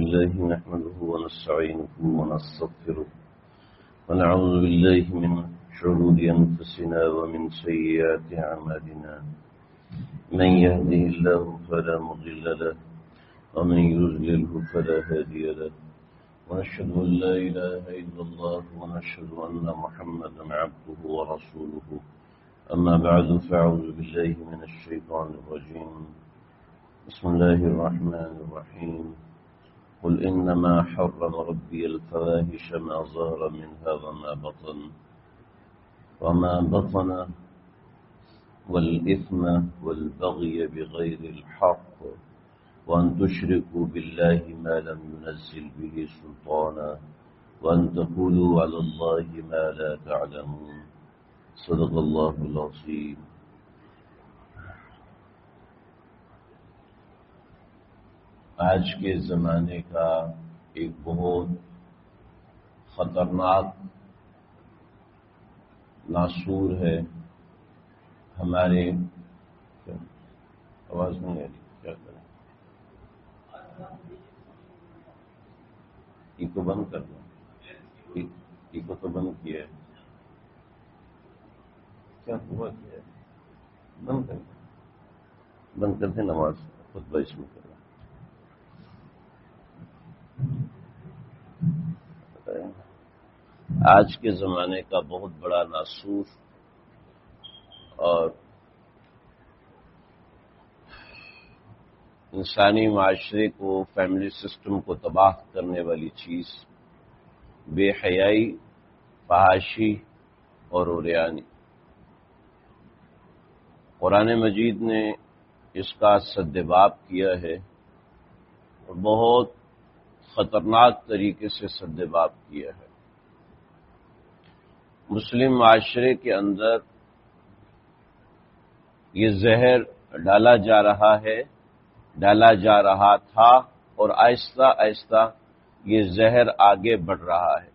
لله نحمده ونستعينه ونستغفره ونعوذ بالله من شرور أنفسنا ومن سيئات أعمالنا من يهده الله فلا مضل له ومن يضلله فلا هادي له ونشهد أن لا إله إلا الله ونشهد أن محمدا عبده ورسوله أما بعد فأعوذ بالله من الشيطان الرجيم بسم الله الرحمن الرحيم قل إنما حرم ربي الفواحش ما ظهر منها وما بطن والإثم والبغي بغير الحق وأن تشركوا بالله ما لم ينزل به سلطانا وأن تقولوا على الله ما لا تعلمون صدق الله العظيم. آج کے زمانے کا ایک بہت خطرناک ناسور ہے ہمارے آواز نہیں آ رہی، کیا کریں؟ ایکو بند کر دیں، ایکو تو بند کیا ہے، کیا ہوا کیا ہے؟ بند کر دیں، بند کر دیں، نماز خطبہ اس میں کریں. آج کے زمانے کا بہت بڑا ناسور اور انسانی معاشرے کو، فیملی سسٹم کو تباہ کرنے والی چیز بے حیائی، فحاشی اور عریانی. قرآن مجید نے اس کا سدباب کیا ہے اور بہت خطرناک طریقے سے سدباب کیا ہے. مسلم معاشرے کے اندر یہ زہر ڈالا جا رہا ہے، ڈالا جا رہا تھا اور آہستہ آہستہ یہ زہر آگے بڑھ رہا ہے.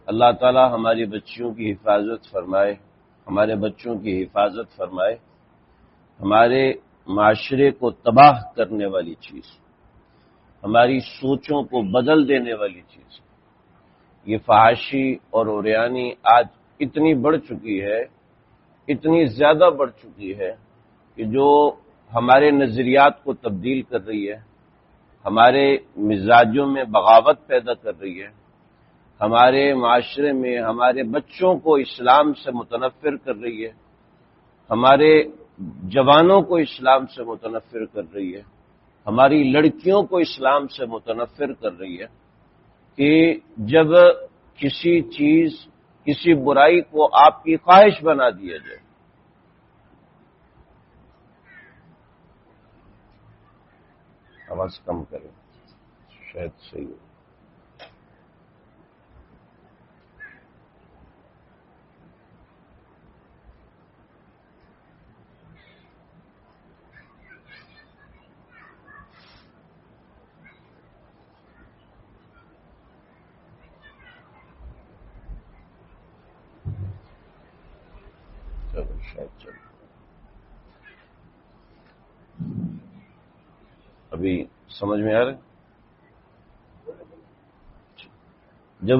اللہ تعالی ہماری بچیوں کی حفاظت فرمائے، ہمارے بچوں کی حفاظت فرمائے. ہمارے معاشرے کو تباہ کرنے والی چیز، ہماری سوچوں کو بدل دینے والی چیز یہ فحاشی اور عریانی آج اتنی بڑھ چکی ہے، اتنی زیادہ بڑھ چکی ہے کہ جو ہمارے نظریات کو تبدیل کر رہی ہے، ہمارے مزاجوں میں بغاوت پیدا کر رہی ہے، ہمارے معاشرے میں ہمارے بچوں کو اسلام سے متنفر کر رہی ہے، ہمارے جوانوں کو اسلام سے متنفر کر رہی ہے، ہماری لڑکیوں کو اسلام سے متنفر کر رہی ہے. کہ جب کسی چیز، کسی برائی کو آپ کی خواہش بنا دیا جائے، آواز کم کریں شاید صحیح ہو. ابھی سمجھ میں آ رہا ہے؟ جب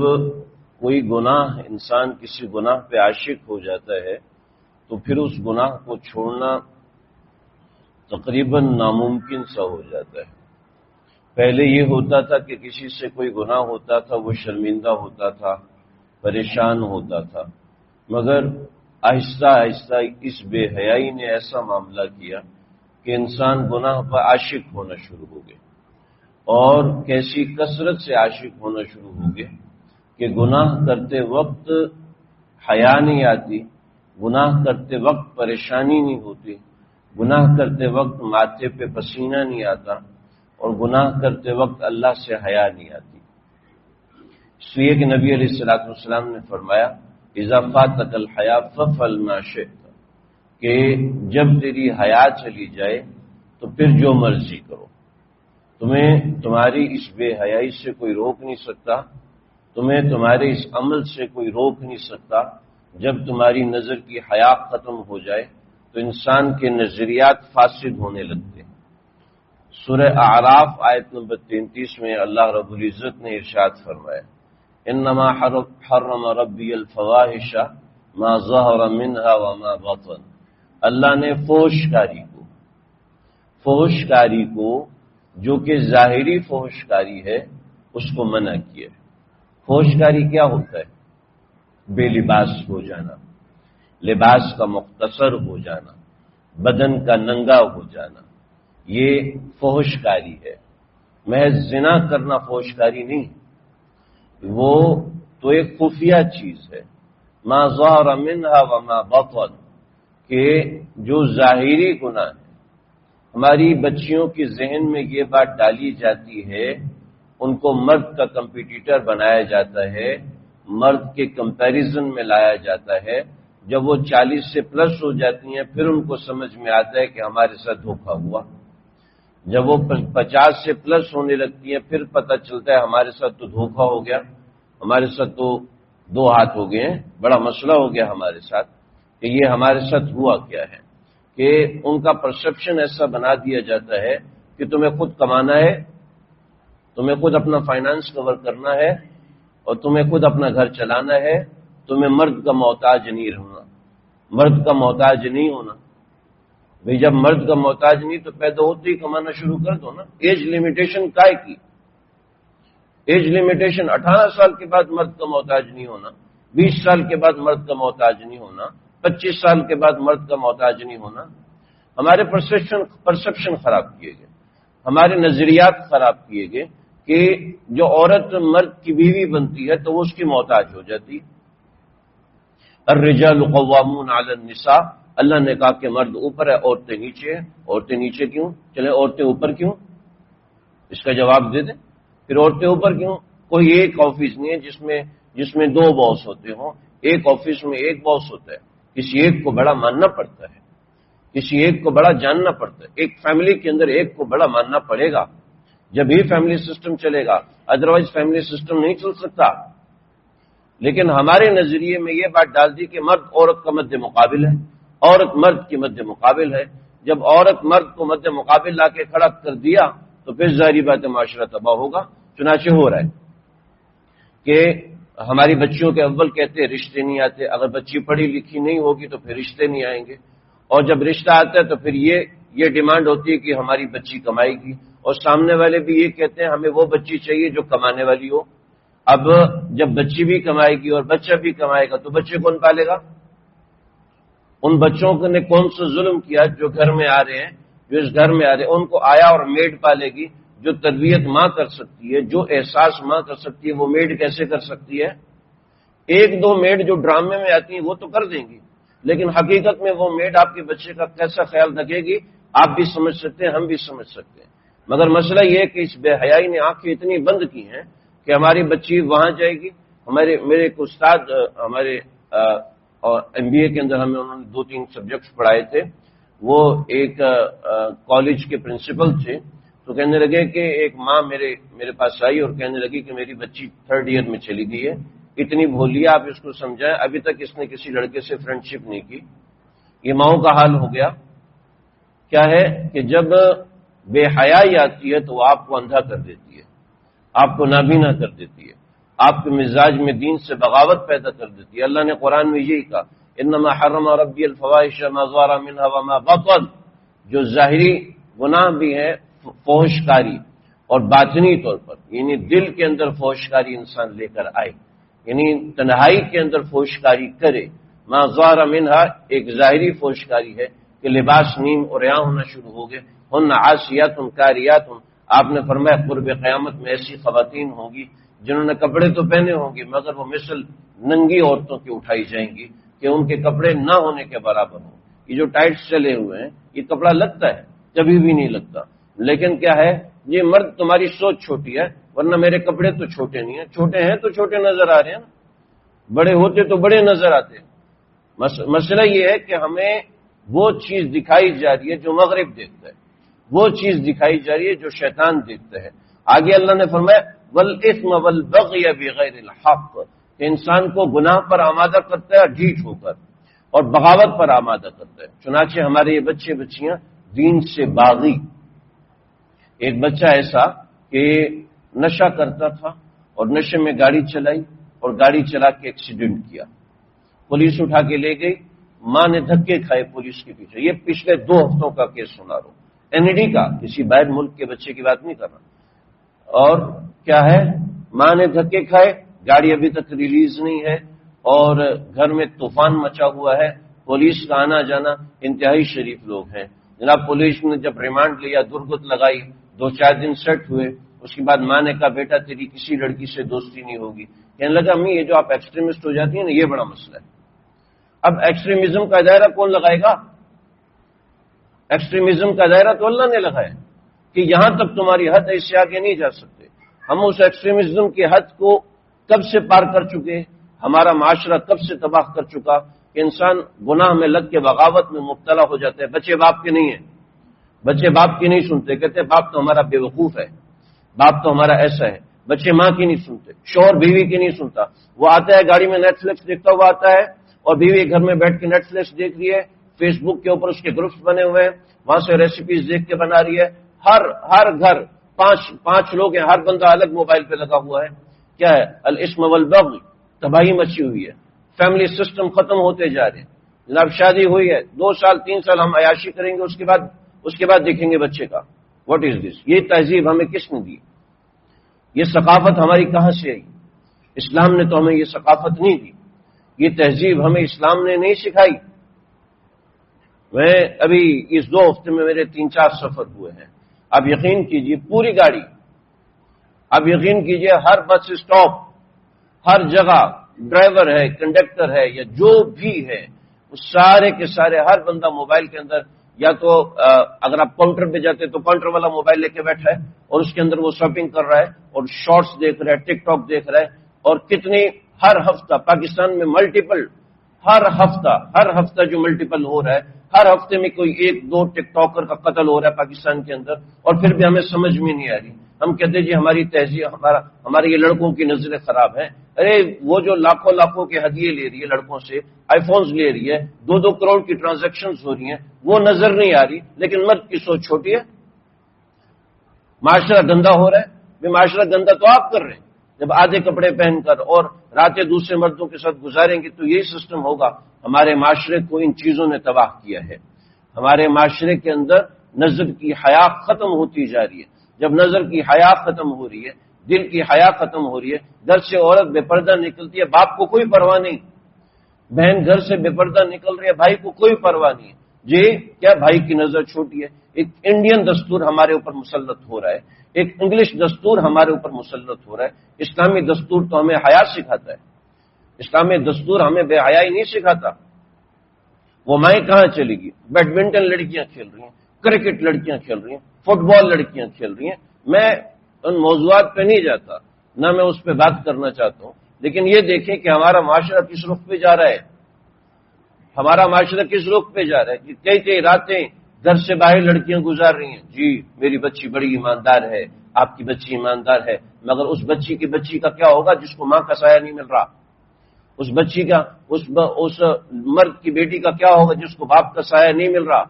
کوئی گناہ، انسان کسی گناہ پہ عاشق ہو جاتا ہے تو پھر اس گناہ کو چھوڑنا تقریباً ناممکن سا ہو جاتا ہے. پہلے یہ ہوتا تھا کہ کسی سے کوئی گناہ ہوتا تھا وہ شرمندہ ہوتا تھا، پریشان ہوتا تھا، مگر آہستہ آہستہ اس بے حیائی نے ایسا معاملہ کیا کہ انسان گناہ پر عاشق ہونا شروع ہو گئے، اور کیسی کثرت سے عاشق ہونا شروع ہو گئے کہ گناہ کرتے وقت حیا نہیں آتی، گناہ کرتے وقت پریشانی نہیں ہوتی، گناہ کرتے وقت ماتھے پہ پسینہ نہیں آتا، اور گناہ کرتے وقت اللہ سے حیا نہیں آتی. اس لیے کہ نبی علیہ الصلوۃ والسلام نے فرمایا اذا فاتک الحیا فافعل ما شئت، کہ جب تیری حیا چلی جائے تو پھر جو مرضی کرو. تمہیں تمہاری اس بے حیائی سے کوئی روک نہیں سکتا، تمہیں تمہارے اس عمل سے کوئی روک نہیں سکتا. جب تمہاری نظر کی حیا ختم ہو جائے تو انسان کے نظریات فاسد ہونے لگتے ہیں. سورہ اعراف آیت نمبر 33 میں اللہ رب العزت نے ارشاد فرمایا انما حرم ربی الفواحش ما ظہر منها وما بطن، اللہ نے فحشکاری کو جو کہ ظاہری فحشکاری ہے اس کو منع کیا ہے۔ فحشکاری کیا ہوتا ہے؟ بے لباس ہو جانا، لباس کا مختصر ہو جانا، بدن کا ننگا ہو جانا، یہ فحشکاری ہے۔ محض زنا کرنا فحشکاری نہیں، وہ تو ایک خفیہ چیز ہے۔ ما ظہر منها وما بطن، کہ جو ظاہری گناہ ہے، ہماری بچیوں کے ذہن میں یہ بات ڈالی جاتی ہے، ان کو مرد کا کمپیٹیٹر بنایا جاتا ہے، مرد کے کمپیریزن میں لایا جاتا ہے۔ جب وہ 40 سے پلس ہو جاتی ہیں پھر ان کو سمجھ میں آتا ہے کہ ہمارے ساتھ دھوکہ ہوا۔ جب وہ 50 سے پلس ہونے لگتی ہیں پھر پتہ چلتا ہے ہمارے ساتھ تو دھوکہ ہو گیا، ہمارے ساتھ تو 2 ہاتھ ہو گئے ہیں، بڑا مسئلہ ہو گیا ہمارے ساتھ کہ یہ ہمارے ساتھ ہوا کیا ہے۔ کہ ان کا پرسپشن ایسا بنا دیا جاتا ہے کہ تمہیں خود کمانا ہے، تمہیں خود اپنا فائنانس کور کرنا ہے، اور تمہیں خود اپنا گھر چلانا ہے، تمہیں مرد کا محتاج نہیں ہونا، مرد کا محتاج نہیں ہونا۔ بھئی جب مرد کا محتاج نہیں تو پیدا ہوتے ہی کمانا شروع کر دو نا۔ ایج لمیٹیشن کائے کی؟ ایج لمیٹیشن 18 سال کے بعد مرد کا محتاج نہیں ہونا، 20 سال کے بعد مرد کا محتاج نہیں ہونا، 25 سال کے بعد مرد کا محتاج نہیں ہونا۔ ہمارے پرسپشن خراب کیے گئے، ہمارے نظریات خراب کیے گئے کہ جو عورت مرد کی بیوی بنتی ہے تو وہ اس کی محتاج ہو جاتی۔ الرجال قوامون علی النساء، اللہ نے کہا کہ مرد اوپر ہے، عورتیں نیچے ہیں۔ عورتیں نیچے کیوں؟ چلیں عورتیں اوپر کیوں؟ اس کا جواب دے دیں۔ پھر عورتیں اوپر کیوں؟ کوئی ایک آفس نہیں ہے جس میں 2 باس ہوتے ہوں، ایک آفس میں ایک باس ہوتا ہے، کسی ایک کو بڑا ماننا پڑتا ہے، کسی ایک کو بڑا جاننا پڑتا ہے۔ ایک فیملی کے اندر ایک کو بڑا ماننا پڑے گا، جب ہی فیملی سسٹم چلے گا، ادروائز فیملی سسٹم نہیں چل سکتا۔ لیکن ہمارے نظریے میں یہ بات ڈال دی کہ مرد عورت کا مد مقابل ہے، عورت مرد کی مد مقابل ہے۔ جب عورت مرد کو مد مقابل لا کے کھڑا کر دیا تو پھر ظاہری بات معاشرہ تباہ ہوگا۔ چنانچہ ہو رہا ہے کہ ہماری بچیوں کے اول کہتے ہیں رشتے نہیں آتے، اگر بچی پڑھی لکھی نہیں ہوگی تو پھر رشتے نہیں آئیں گے، اور جب رشتہ آتا ہے تو پھر یہ ڈیمانڈ ہوتی ہے کہ ہماری بچی کمائے گی، اور سامنے والے بھی یہ کہتے ہیں ہمیں وہ بچی چاہیے جو کمانے والی ہو۔ اب جب بچی بھی کمائے گی اور بچہ بھی کمائے گا تو بچے کون پالے گا؟ ان بچوں نے کون سا ظلم کیا جو گھر میں آ رہے ہیں، جو اس گھر میں آ رہے ہیں؟ ان کو آیا اور میڈ پالے گی، جو تربیت ماں کر سکتی ہے، جو احساس ماں کر سکتی ہے، وہ میڈ کیسے کر سکتی ہے؟ 1-2 میڈ جو ڈرامے میں آتی ہیں وہ تو کر دیں گی، لیکن حقیقت میں وہ میڈ آپ کے بچے کا کیسا خیال رکھے گی آپ بھی سمجھ سکتے ہیں، ہم بھی سمجھ سکتے ہیں۔ مگر مسئلہ یہ ہے کہ اس بے حیائی نے آنکھیں اتنی بند کی ہیں کہ ہماری بچی وہاں جائے گی۔ میرے ایک استاد ہمارے اور MBA کے اندر ہمیں انہوں نے 2-3 سبجیکٹس پڑھائے تھے، وہ ایک کالج کے پرنسپل تھے، تو کہنے لگے کہ ایک ماں میرے پاس آئی اور کہنے لگی کہ میری بچی 3rd ایئر میں چلی گئی ہے، اتنی بھولی ہے، آپ اس کو سمجھائیں، ابھی تک اس نے کسی لڑکے سے فرینڈ شپ نہیں کی۔ یہ ماؤں کا حال ہو گیا۔ کیا ہے کہ جب بے حیائی آتی ہے تو وہ آپ کو اندھا کر دیتی ہے، آپ کو نابینا کر دیتی ہے، آپ کے مزاج میں دین سے بغاوت پیدا کر دیتی ہے۔ اللہ نے قرآن میں یہی کہا انما حرم ربی الفواحش ما ظہر منها وما بطن، جو ظاہری گناہ بھی ہے فحشکاری، اور باطنی طور پر یعنی دل کے اندر فحشکاری انسان لے کر آئے، یعنی تنہائی کے اندر فحشکاری کرے۔ ما ظہر منها ایک ظاہری فحشکاری ہے کہ لباس نیم اور عیاں ہونا شروع ہو گئے، ہن عاصیات کاریات، آپ نے فرمایا قرب قیامت میں ایسی خواتین ہوں گی جنہوں نے کپڑے تو پہنے ہوں گے مگر وہ مثل ننگی عورتوں کی اٹھائی جائیں گی کہ ان کے کپڑے نہ ہونے کے برابر ہوں۔ یہ جو ٹائٹس چلے ہوئے ہیں یہ کپڑا لگتا ہے؟ کبھی بھی نہیں لگتا۔ لیکن کیا ہے، یہ مرد تمہاری سوچ چھوٹی ہے، ورنہ میرے کپڑے تو چھوٹے نہیں ہیں، چھوٹے ہیں تو چھوٹے نظر آ رہے ہیں نا، بڑے ہوتے تو بڑے نظر آتے ہیں۔ مسئلہ یہ ہے کہ ہمیں وہ چیز دکھائی جا رہی ہے جو مغرب دیکھتا ہے، وہ چیز دکھائی جا رہی ہے جو شیطان دیکھتا ہے۔ آگے اللہ نے فرمایا والإثم والبغي بغیر الحق، کہ انسان کو گناہ پر آمادہ کرتا ہے ڈھیٹ ہو کر، اور بغاوت پر آمادہ کرتا ہے۔ چنانچہ ہمارے یہ بچے بچیاں دین سے باغی، ایک بچہ ایسا کہ نشہ کرتا تھا اور نشے میں گاڑی چلائی اور گاڑی چلا کے ایکسیڈنٹ کیا، پولیس اٹھا کے لے گئی، ماں نے دھکے کھائے پولیس کے پیچھے. یہ پچھلے 2 ہفتوں کا کیس سنا رہا ہوں، NED کا، کسی باہر ملک کے بچے کی بات نہیں کر رہا. اور کیا ہے، ماں نے دھکے کھائے، گاڑی ابھی تک ریلیز نہیں ہے اور گھر میں طوفان مچا ہوا ہے. پولیس کا آنا جانا، انتہائی شریف لوگ ہیں جناب. پولیس نے جب ریمانڈ لیا، درگت لگائی، 2-4 دن سیٹ ہوئے. اس کے بعد ماں نے کہا بیٹا تیری کسی لڑکی سے دوستی نہیں ہوگی. کہنے لگا امی یہ جو آپ ایکسٹریمسٹ ہو جاتی ہیں نا، یہ بڑا مسئلہ ہے. اب ایکسٹریمزم کا دائرہ کون لگائے گا؟ ایکسٹریمزم کا دائرہ تو اللہ نے لگایا کہ یہاں تک تمہاری حد ہے، اس سے آگے نہیں جا سکتے. ہم اس ایکسٹریمزم کی حد کو کب سے پار کر چکے، ہمارا معاشرہ کب سے تباہ کر چکا کہ انسان گناہ میں لگ کے بغاوت میں مبتلا ہو جاتے ہیں. بچے باپ کے نہیں ہیں، بچے باپ کی نہیں سنتے، کہتے باپ تو ہمارا بے وقوف ہے، باپ تو ہمارا ایسا ہے. بچے ماں کی نہیں سنتے، شوہر بیوی کی نہیں سنتا. وہ آتا ہے گاڑی میں نیٹ فلکس دیکھتا ہوا آتا ہے اور بیوی گھر میں بیٹھ کے نیٹ فلکس دیکھ رہی ہے، فیس بک کے اوپر اس کے گروپس بنے ہوئے ہیں، وہاں سے ریسیپیز دیکھ کے بنا رہی ہے. ہر گھر 5 لوگ ہیں، ہر بندہ الگ موبائل پہ لگا ہوا ہے. کیا ہے؟ الاسم والبغی، تباہی مچی ہوئی ہے. فیملی سسٹم ختم ہوتے جا رہے ہیں جناب. شادی ہوئی ہے، 2 سال 3 سال ہم عیاشی کریں گے، اس کے بعد دیکھیں گے بچے کا. واٹ از دس؟ یہ تہذیب ہمیں کس نے دی؟ یہ ثقافت ہماری کہاں سے آئی؟ اسلام نے تو ہمیں یہ ثقافت نہیں دی، یہ تہذیب ہمیں اسلام نے نہیں سکھائی. میں ابھی اس 2 ہفتے میں میرے 3-4 سفر ہوئے ہیں. آپ یقین کیجئے پوری گاڑی، آپ یقین کیجئے ہر بس اسٹاپ، ہر جگہ ڈرائیور ہے، کنڈکٹر ہے یا جو بھی ہے، وہ سارے کے سارے ہر بندہ موبائل کے اندر، یا تو اگر آپ کاؤنٹر پہ جاتے تو کاؤنٹر والا موبائل لے کے بیٹھا ہے اور اس کے اندر وہ شاپنگ کر رہا ہے اور شارٹس دیکھ رہا ہے، ٹک ٹاک دیکھ رہا ہے. اور کتنی ہر ہفتہ پاکستان میں ملٹیپل، ہر ہفتہ جو ملٹیپل ہو رہا ہے، ہر ہفتے میں کوئی 1-2 ٹک ٹاکر کا قتل ہو رہا ہے پاکستان کے اندر. اور پھر بھی ہمیں سمجھ میں نہیں آ رہی. ہم کہتے ہیں جی ہماری تہذیب، ہمارے یہ لڑکوں کی نظریں خراب ہیں. ارے وہ جو لاکھوں کے ہدیے لے رہی ہے لڑکوں سے، آئی فونز لے رہی ہے، 2-2 کروڑ کی ٹرانزیکشنز ہو رہی ہیں، وہ نظر نہیں آ رہی. لیکن مرد کی سوچ چھوٹی ہے. معاشرہ گندا ہو رہا ہے. معاشرہ گندا تو آپ کر رہے ہیں جب آدھے کپڑے پہن کر اور راتیں دوسرے مردوں کے ساتھ گزاریں گے تو یہی سسٹم ہوگا. ہمارے معاشرے کو ان چیزوں نے تباہ کیا ہے. ہمارے معاشرے کے اندر نظر کی حیا ختم ہوتی جا رہی ہے. جب نظر کی حیا ختم ہو رہی ہے، دل کی حیا ختم ہو رہی ہے، گھر سے عورت بے پردہ نکلتی ہے، باپ کو کوئی پرواہ نہیں. بہن گھر سے بے پردہ نکل رہی ہے، بھائی کو کوئی پرواہ نہیں ہے. جی کیا بھائی کی نظر چھوٹی ہے؟ ایک انڈین دستور ہمارے اوپر مسلط ہو رہا ہے، ایک انگلش دستور ہمارے اوپر مسلط ہو رہا ہے. اسلامی دستور تو ہمیں حیا سکھاتا ہے، اسلامی دستور ہمیں بے حیائی نہیں سکھاتا. وہ مائیں کہاں چلے گی؟ بیڈمنٹن لڑکیاں کھیل رہی ہیں، کرکٹ لڑکیاں کھیل رہی ہیں، فٹ بال لڑکیاں کھیل رہی ہیں. میں ان موضوعات پہ نہیں جاتا، نہ میں اس پہ بات کرنا چاہتا ہوں. لیکن یہ دیکھیں کہ ہمارا معاشرہ کس رخ پہ جا رہا ہے. ہمارا معاشرہ کس رخ پہ جا رہا ہے کہ کئی راتیں گھر سے باہر لڑکیاں گزار رہی ہیں. جی میری بچی بڑی ایماندار ہے، آپ کی بچی ایماندار ہے، مگر اس بچی کا کیا ہوگا جس کو ماں کا سایہ نہیں مل رہا؟ اس بچی کا، اس مرد کی بیٹی کا کیا ہوگا جس کو باپ کا سایہ نہیں مل رہا؟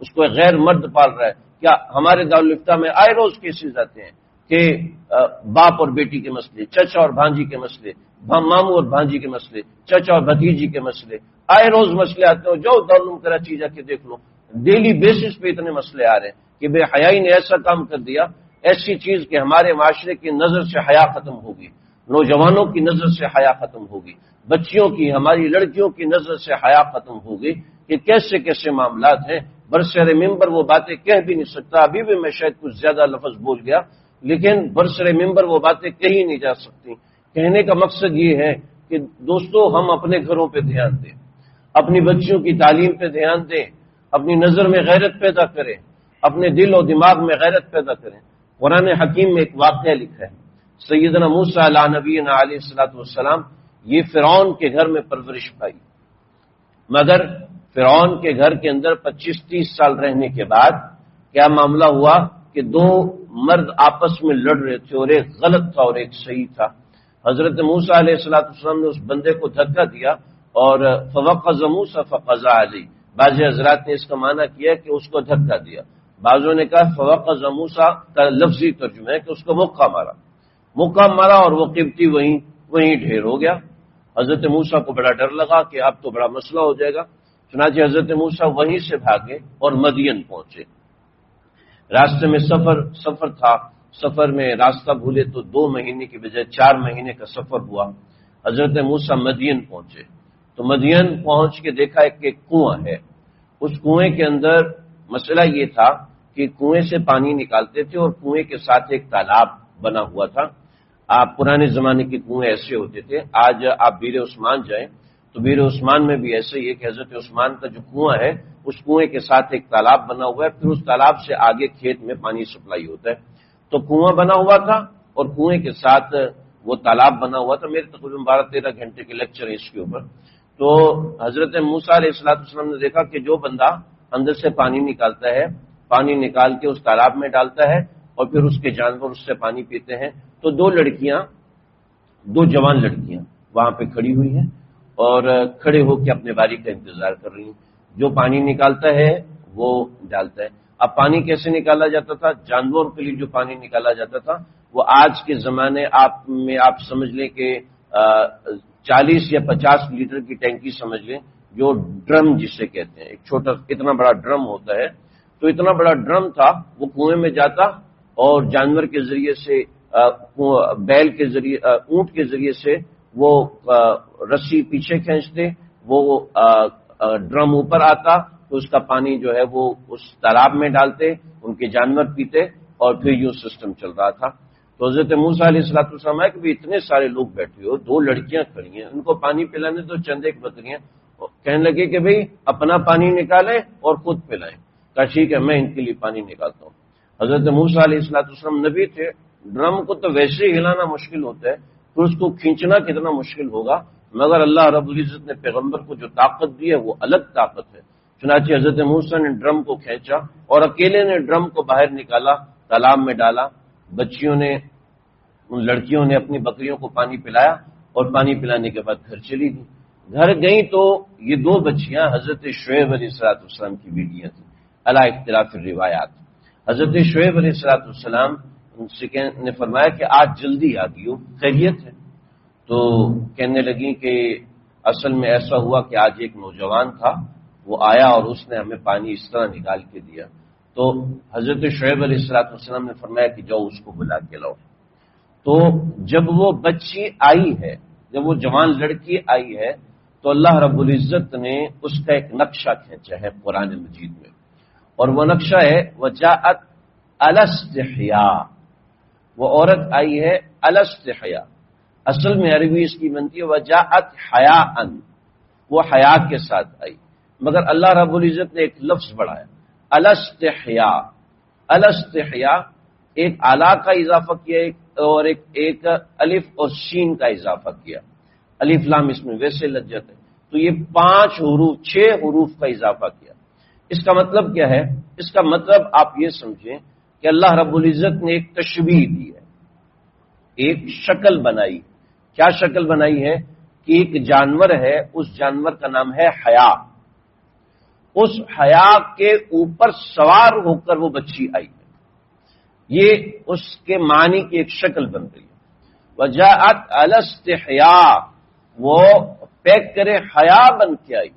اس کو غیر مرد پال رہا ہے. کیا ہمارے دارالفتہ میں آئے روز کیسز آتے ہیں کہ باپ اور بیٹی کے مسئلے، چچا اور بھانجی کے مسئلے، ماموں اور بھانجی کے مسئلے، چچا اور بھتیجی کے مسئلے، آئے روز مسئلے آتے ہیں. جو دارالعلوم کراچی جا کے دیکھ لو، ڈیلی بیسس پہ اتنے مسئلے آ رہے ہیں کہ بے حیائی نے ایسا کام کر دیا، ایسی چیز کہ ہمارے معاشرے کی نظر سے حیا ختم ہوگی، نوجوانوں کی نظر سے حیا ختم ہوگی، بچیوں کی، ہماری لڑکیوں کی نظر سے حیا ختم ہوگی کہ کیسے معاملات ہیں. برسر ممبر وہ باتیں کہہ بھی نہیں سکتا. ابھی بھی میں شاید کچھ زیادہ لفظ بول گیا، لیکن برسر ممبر وہ باتیں کہی نہیں جا سکتی. کہنے کا مقصد یہ ہے کہ دوستو ہم اپنے گھروں پہ دھیان دیں، اپنی بچیوں کی تعلیم پہ دھیان دیں، اپنی نظر میں غیرت پیدا کریں، اپنے دل و دماغ میں غیرت پیدا کریں. قرآن حکیم میں ایک واقعہ لکھا ہے. سیدنا موسیٰ علیہ نبینا علیہ الصلوۃ والسلام یہ فرعون کے گھر میں پرورش پائی، مگر فرعون کے گھر کے اندر 25-30 سال رہنے کے بعد کیا معاملہ ہوا کہ 2 مرد آپس میں لڑ رہے تھے اور ایک غلط تھا اور ایک صحیح تھا. حضرت موسیٰ علیہ الصلوۃ والسلام نے اس بندے کو دھکا دیا اور فوقظ موسیٰ فقضى علیہ. بعض حضرات نے اس کا معنی کیا کہ اس کو دھکا دیا. بعضوں نے کہا فوقظ موسیٰ کا لفظی ترجمہ ہے کہ اس کو مکہ مارا اور وہ قبطی وہیں ڈھیر ہو گیا۔ حضرت موسیٰ کو بڑا ڈر لگا کہ اب تو بڑا مسئلہ ہو جائے گا، چنانچہ حضرت موسیٰ وہیں سے بھاگے اور مدین پہنچے۔ راستے میں سفر تھا، سفر میں راستہ بھولے تو 2 مہینے کی بجائے 4 مہینے کا سفر ہوا۔ حضرت موسیٰ مدین پہنچے تو مدین پہنچ کے دیکھا کہ کنواں ہے، اس کنویں کے اندر مسئلہ یہ تھا کہ کنویں سے پانی نکالتے تھے اور کنویں کے ساتھ ایک تالاب بنا ہوا تھا۔ آپ پرانے زمانے کے کنویں ایسے ہوتے تھے، آج آپ بیر عثمان جائیں تو بیر عثمان میں بھی ایسے ہی ہے کہ حضرت عثمان کا جو کنواں ہے اس کنویں کے ساتھ ایک تالاب بنا ہوا ہے، پھر اس تالاب سے آگے کھیت میں پانی سپلائی ہوتا ہے۔ تو کنواں بنا ہوا تھا اور کنویں کے ساتھ وہ تالاب بنا ہوا تھا۔ میرے تقریباً 12-13 گھنٹے کے لیکچر ہے اس کے اوپر۔ تو حضرت موسیٰ علیہ السلام نے دیکھا کہ جو بندہ اندر سے پانی نکالتا ہے، پانی نکال کے اس تالاب میں ڈالتا ہے اور پھر اس کے جانور اس سے پانی پیتے ہیں، تو 2 جوان لڑکیاں وہاں پہ کھڑی ہوئی ہیں اور کھڑے ہو کے اپنے باری کا انتظار کر رہی ہیں۔ جو پانی نکالتا ہے وہ ڈالتا ہے۔ اب پانی کیسے نکالا جاتا تھا؟ جانوروں کے لیے جو پانی نکالا جاتا تھا وہ آج کے زمانے آپ سمجھ لیں کہ 40 یا 50 لیٹر کی ٹینکی سمجھ لیں، جو ڈرم جسے کہتے ہیں، ایک چھوٹا اتنا بڑا ڈرم ہوتا ہے، تو اتنا بڑا ڈرم تھا، وہ کنویں میں جاتا اور جانور کے ذریعے سے بیل کے ذریعے اونٹ کے ذریعے سے وہ رسی پیچھے کھینچتے، وہ ڈرم اوپر آتا تو اس کا پانی جو ہے وہ اس تالاب میں ڈالتے، ان کے جانور پیتے اور پھر یوں سسٹم چل رہا تھا۔ تو حضرت موسیٰ علیہ السلام ہے کہ اتنے سارے لوگ بیٹھے ہو، 2 لڑکیاں کھڑی ہیں، ان کو پانی پلانے تو چند ایک بکریاں، کہنے لگے کہ بھئی اپنا پانی نکالیں اور خود پلائیں۔ کہا ٹھیک ہے میں ان کے لیے پانی نکالتا ہوں۔ حضرت موسیٰ علیہ السلام نبی تھے، ڈرم کو تو ویسے ہی ہلانا مشکل ہوتا ہے، پھر اس کو کھینچنا کتنا مشکل ہوگا، مگر اللہ رب العزت نے پیغمبر کو جو طاقت دی ہے وہ الگ طاقت ہے۔ چنانچہ حضرت موسیٰ نے ڈرم کو کھینچا اور اکیلے نے ڈرم کو باہر نکالا، تالاب میں ڈالا، ان لڑکیوں نے اپنی بکریوں کو پانی پلایا اور پانی پلانے کے بعد گھر چلی گئی۔ گھر گئیں تو یہ 2 بچیاں حضرت شعیب علیہ السلام کی بیٹیاں تھیں، علی اختلاف الروایات۔ حضرت شعیب علیہ السلام نے فرمایا کہ آج جلدی آ گئی ہو، خیریت ہے؟ تو کہنے لگی کہ اصل میں ایسا ہوا کہ آج ایک نوجوان تھا، وہ آیا اور اس نے ہمیں پانی اس طرح نکال کے دیا۔ تو حضرت شعیب علیہ السلام نے فرمایا کہ جاؤ اس کو بلا کے لاؤ۔ تو جب وہ بچی آئی ہے، جب وہ جوان لڑکی آئی ہے تو اللہ رب العزت نے اس کا ایک نقشہ کھینچا ہے قرآن مجید میں، اور وہ نقشہ ہے وجاءت علی استحیاء، وہ عورت آئی ہے علی استحیاء، اصل میں عربی اس کی بنتی ہے وجاءت حیاء، وہ حیا کے ساتھ آئی، مگر اللہ رب العزت نے ایک لفظ بڑھایا علی استحیاء۔ علی استحیاء ایک اعلیٰ کا اضافہ کیا اور ایک الف اور شین کا اضافہ کیا، الف لام اس میں ویسے لگ جاتے، تو یہ 6 حروف کا اضافہ کیا۔ اس کا مطلب کیا ہے؟ اس کا مطلب آپ یہ سمجھیں کہ اللہ رب العزت نے ایک تشبیہ دی ہے، ایک شکل بنائی۔ کیا شکل بنائی ہے؟ کہ ایک جانور ہے، اس جانور کا نام ہے حیا، اس حیا کے اوپر سوار ہو کر وہ بچی آئی ہے، یہ اس کے معنی کی ایک شکل بن رہی ہے۔ وجاءت علی استحیاء، وہ پیک کرے حیا بن کے آئی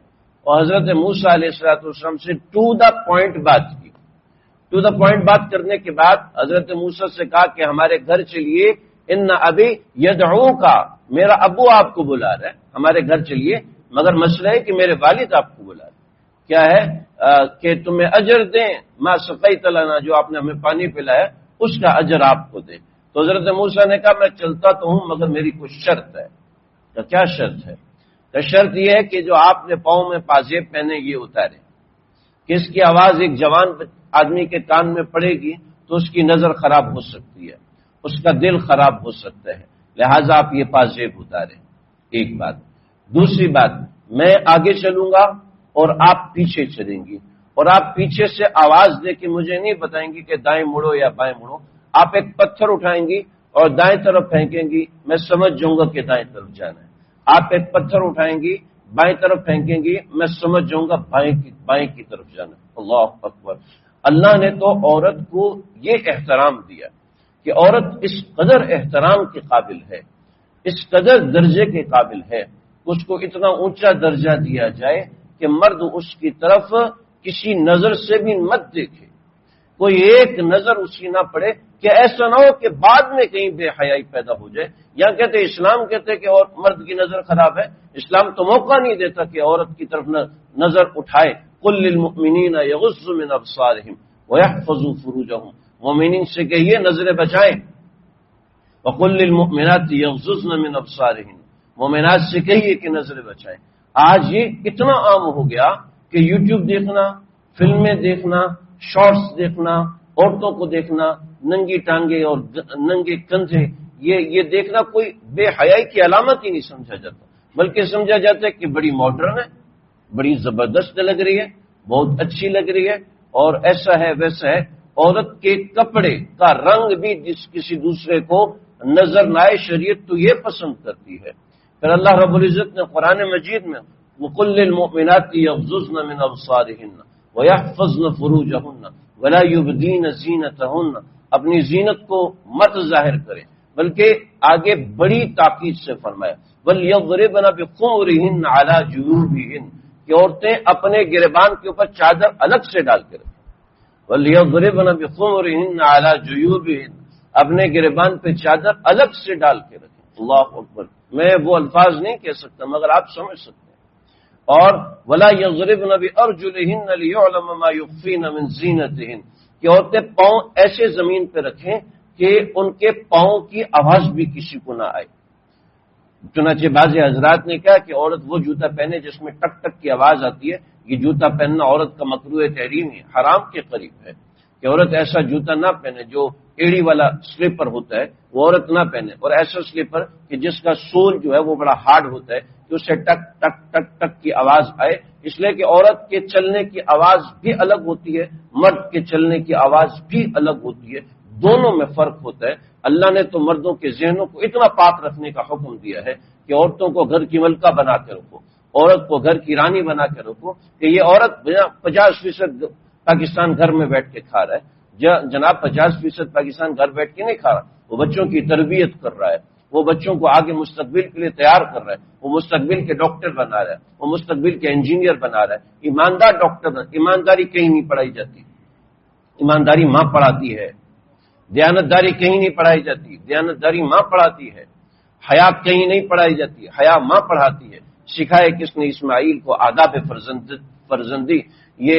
اور حضرت موسیٰ علیہ السلام سے ٹو دا پوائنٹ بات کی۔ ٹو دا پوائنٹ بات کرنے کے بعد حضرت موسیٰ سے کہا کہ ہمارے گھر چلیے، ان ابی یدعوک، میرا ابو آپ کو بلا رہا ہے، ہمارے گھر چلیے، مگر مسئلہ ہے کہ میرے والد آپ کو بلا رہے ہیں۔ کیا ہے؟ کہ تمہیں اجر دیں، ما سقیت لنا، جو آپ نے ہمیں پانی پلایا اس کا اجر آپ کو دیں۔ تو حضرت موسیٰ نے کہا میں چلتا تو ہوں مگر میری کچھ شرط ہے۔ تو کیا شرط ہے؟ تو شرط یہ ہے کہ جو آپ نے پاؤں میں پازیب پہنے یہ اتارے، کہ اس کی آواز ایک جوان آدمی کے کان میں پڑے گی تو اس کی نظر خراب ہو سکتی ہے، اس کا دل خراب ہو سکتا ہے، لہٰذا آپ یہ پازیب اتاریں، ایک بات۔ دوسری بات، میں آگے چلوں گا اور آپ پیچھے چلیں گی، اور آپ پیچھے سے آواز دے کے مجھے نہیں بتائیں گی کہ دائیں مڑو یا بائیں مڑو، آپ ایک پتھر اٹھائیں گی اور دائیں طرف پھینکیں گی، میں سمجھ جاؤں گا کہ دائیں طرف جانا ہے۔ آپ ایک پتھر اٹھائیں گی، بائیں طرف پھینکیں گی، میں سمجھ جاؤں گا بائیں کی طرف جانا ہے۔ اللہ اکبر۔ اللہ نے تو عورت کو یہ احترام دیا کہ عورت اس قدر احترام کے قابل ہے، اس قدر درجے کے قابل ہے، اس کو اتنا اونچا درجہ دیا جائے کہ مرد اس کی طرف کسی نظر سے بھی مت دیکھے، کوئی ایک نظر اس کی نہ پڑے، کہ ایسا نہ ہو کہ بعد میں کہیں بے حیائی پیدا ہو جائے۔ یہاں کہتے اسلام کہتے کہ اور مرد کی نظر خراب ہے، اسلام تو موقع نہیں دیتا کہ عورت کی طرف نظر اٹھائے۔ قل للمؤمنین یغضوا من ابصارہم ویحفظوا فروجہم، مومنین سے کہیے نظریں بچائیں، وقل للمؤمنات یغضضن من ابصارہن، مومنات سے کہیے کہ نظریں بچائیں۔ آج یہ اتنا عام ہو گیا کہ یوٹیوب دیکھنا، فلمیں دیکھنا، شارٹس دیکھنا، عورتوں کو دیکھنا ننگی ٹانگیں اور ننگے کندھے، یہ دیکھنا کوئی بے حیائی کی علامت ہی نہیں سمجھا جاتا، بلکہ سمجھا جاتا ہے کہ بڑی ماڈرن ہے، بڑی زبردست لگ رہی ہے، بہت اچھی لگ رہی ہے، اور ایسا ہے ویسا ہے۔ عورت کے کپڑے کا رنگ بھی جس کسی دوسرے کو نظر نہ آئے، شریعت تو یہ پسند کرتی ہے۔ پھر اللہ رب العزت نے قرآن مجید میں وَقُلْ لِلْمُؤْمِنَاتِ يَغْضُضْنَ مِنْ أَبْصَارِهِنَّ وَيَحْفَظْنَ فُرُوجَهُنَّ وَلَا يُبْدِينَ زِينَتَهُنَّ، اپنی زینت کو مت ظاہر کریں، بلکہ آگے بڑی تاکید سے فرمایا وَلْيَضْرِبْنَ بِخُمُرِهِنَّ عَلَى جُيُوبِهِنَّ، کہ عورتیں اپنے گریبان کے اوپر چادر الگ سے ڈال کے رکھیں، وَلْيَضْرِبْنَ بِخُمُرِهِنَّ عَلَى جُيُوبِهِنَّ، اپنے گریبان پہ چادر الگ سے ڈال کے رکھیں۔ اللہ اکبر، میں وہ الفاظ نہیں کہہ سکتا مگر آپ سمجھ سکتے ہیں۔ اور وَلَا يَضْرِبْنَ بِأَرْجُلِهِنَّ لِيُعْلَمَ مَا يُخْفِينَ مِنْ زِينَتِهِنَّ، کہ عورتیں پاؤں ایسے زمین پہ رکھیں کہ ان کے پاؤں کی آواز بھی کسی کو نہ آئے۔ چنانچہ بعض حضرات نے کہا کہ عورت وہ جوتا پہنے جس میں ٹک ٹک کی آواز آتی ہے، یہ جوتا پہننا عورت کا مکروہ تحریمی ہے، حرام کے قریب ہے، کہ عورت ایسا جوتا نہ پہنے جو ایڑی والا سلیپر ہوتا ہے، وہ عورت نہ پہنے، اور ایسا سلیپر کہ جس کا سول جو ہے وہ بڑا ہارڈ ہوتا ہے کہ اس سے ٹک ٹک ٹک ٹک کی آواز آئے، اس لیے کہ عورت کے چلنے کی آواز بھی الگ ہوتی ہے، مرد کے چلنے کی آواز بھی الگ ہوتی ہے، دونوں میں فرق ہوتا ہے۔ اللہ نے تو مردوں کے ذہنوں کو اتنا پاک رکھنے کا حکم دیا ہے کہ عورتوں کو گھر کی ملکہ بنا کے رکھو، عورت کو گھر کی رانی بنا کے رکھو، کہ یہ عورت 50% پاکستان گھر میں بیٹھ کے کھا رہا ہے، جناب 50% پاکستان گھر بیٹھ کے نہیں کھا رہا، وہ بچوں کی تربیت کر رہا ہے، وہ بچوں کو آگے مستقبل کے لیے تیار کر رہا ہے، وہ مستقبل کے ڈاکٹر بنا رہا ہے، وہ مستقبل کے انجینئر بنا رہا ہے، ایماندار ڈاکٹر بنا۔ ایمانداری کہیں نہیں پڑھائی جاتی، ایمانداری ماں پڑھاتی ہے، دیانتداری کہیں نہیں پڑھائی جاتی، دیانتداری ماں پڑھاتی ہے، حیا کہیں نہیں پڑھائی جاتی، حیا ماں پڑھاتی ہے۔ سکھائے کس نے اسماعیل کو آداب فرزندی؟ یہ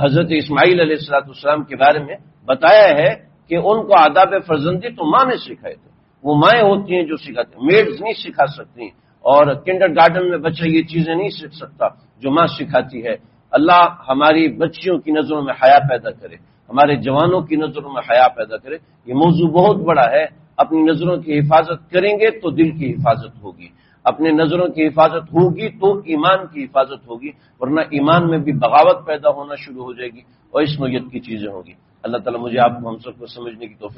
حضرت اسماعیل علیہ السلام کے بارے میں بتایا ہے کہ ان کو آداب فرزندی تو ماں نے سکھائے تھے، وہ مائیں ہوتی ہیں جو سکھاتے ہیں، میڈز نہیں سکھا سکتی، اور کنڈر گارڈن میں بچہ یہ چیزیں نہیں سیکھ سکتا جو ماں سکھاتی ہے۔ اللہ ہماری بچیوں کی نظروں میں حیا پیدا کرے، ہمارے جوانوں کی نظروں میں حیا پیدا کرے۔ یہ موضوع بہت بڑا ہے، اپنی نظروں کی حفاظت کریں گے تو دل کی حفاظت ہوگی، اپنے نظروں کی حفاظت ہوگی تو ایمان کی حفاظت ہوگی، ورنہ ایمان میں بھی بغاوت پیدا ہونا شروع ہو جائے گی اور اس نوعیت کی چیزیں ہوگی۔ اللہ تعالیٰ مجھے آپ کو ہم سب کو سمجھنے کی توفیق